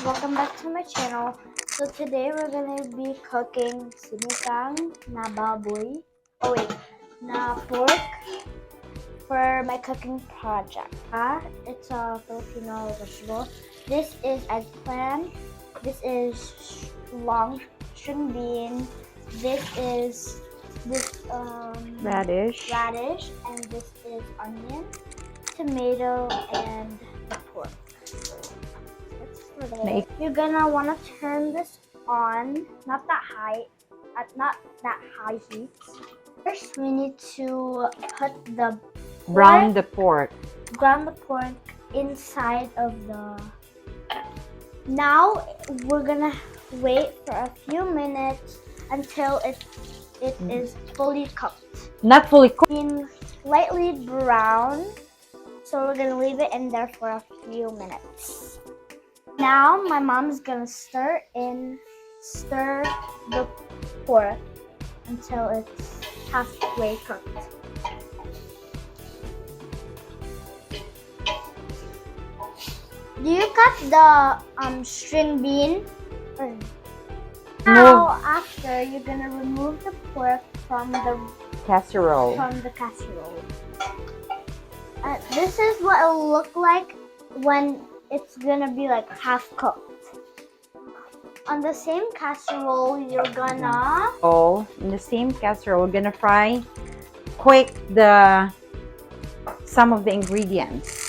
welcome back to my channel. So today we're gonna be cooking sinigang na baboy. Oh wait, na pork for my cooking project. It's a Filipino vegetable. This is eggplant. This is long string bean. This is Radish. and this is onion, tomato, and the pork. You're gonna want to turn this on, not that high heat. First, we need to put the Brown the pork. ground the pork inside of the. Now we're gonna wait for a few minutes until it is fully cooked. Not fully cooked. Being slightly brown, so we're gonna leave it in there for a few minutes. Now my mom's gonna stir the pork until it's halfway cooked. Do you cut the string bean? Now after you're gonna remove the pork from the Casserole. casserole. This is what it'll look like when it's gonna be like half cooked. On the same casserole, you're gonna In the same casserole, we're gonna fry quick some of the ingredients.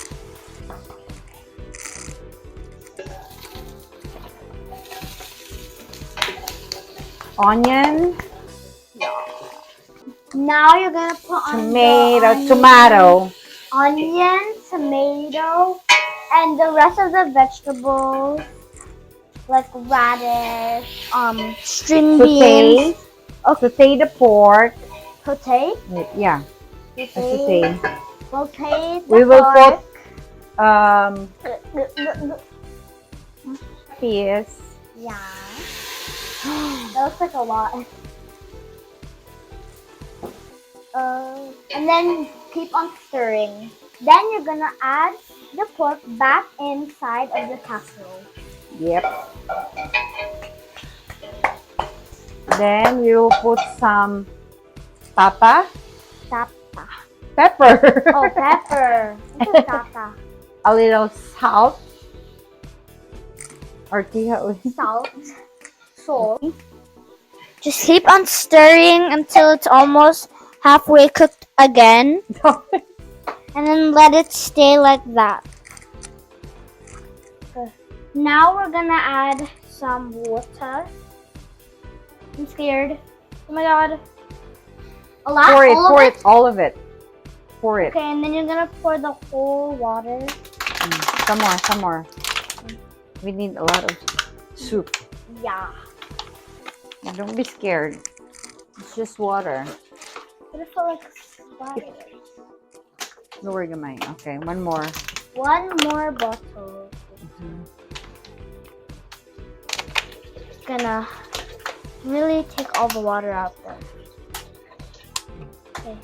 Onion, now you're gonna put on tomato. onion, tomato, and the rest of the vegetables like radish, string beans. Saute the pork. Saute? Yeah. Saute. Saute the We will pork. put peas. Yeah. That looks like a lot. And then keep on stirring. Then you're gonna add the pork back inside of the casserole. Yep. Then we will put some pepper. Oh, pepper. What is tapa? A little salt. Salt. Just keep on stirring until it's almost halfway cooked again. And then let it stay like that. Now we're gonna add some water. I'm scared. Oh my god. A lot? Pour it, all of it. Pour it. Okay, and then you're gonna pour the whole water. Some more. We need a lot of soup. Yeah. Don't be scared. It's just water. But it felt like water. Lower gamay. Okay, one more. One more bottle. Gonna really take all the water out there. Okay.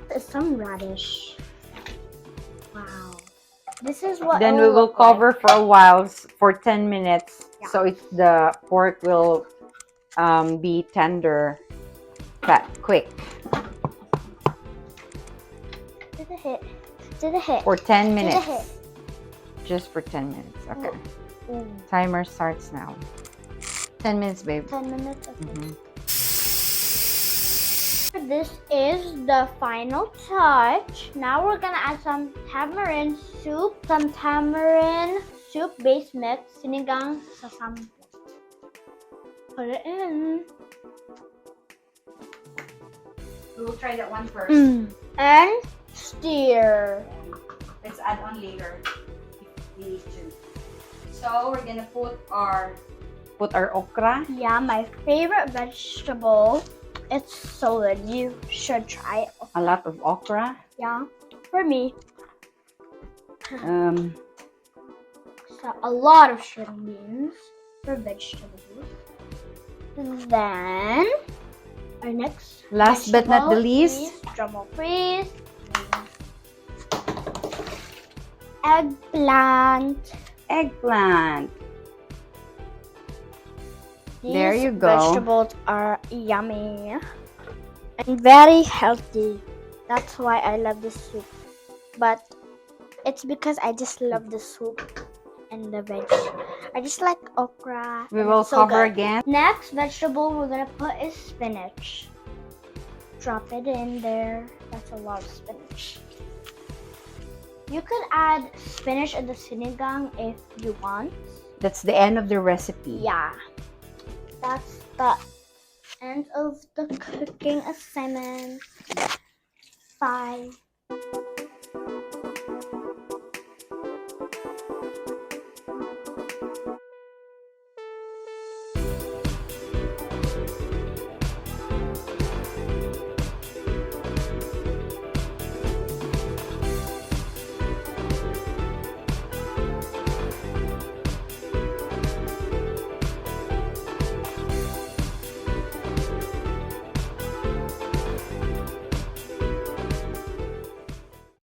There's some radish. Wow. This is what. Then we will cover for a while, for 10 minutes. Yeah. So the pork will be tender, quick. Did it hit? For 10 minutes. Did it hit? Just for 10 minutes. Okay. Ooh. Timer starts now. 10 minutes, babe. 10 minutes. Okay. This is the final touch. Now we're gonna add some tamarind soup, based mix, sinigang sasam. Put it in. We will try that one first. And stir. Let's add on later if we need to. So we're gonna put our okra. Yeah, my favorite vegetable. It's so good. You should try it. A lot of okra. Yeah, for me. So a lot of string beans for vegetables. Then our next Last but not the least, drumroll please. Eggplant. eggplant. These There you go. vegetables are yummy and very healthy. That's why I love this soup. But it's because I just love the soup and the veg. I just like okra. We and will it's so cover good. again. Next vegetable we're gonna put is spinach. Drop it in there. That's a lot of spinach. You could add spinach in the sinigang if you want. That's the end of the recipe. Yeah. That's the end of the cooking assignment. Bye.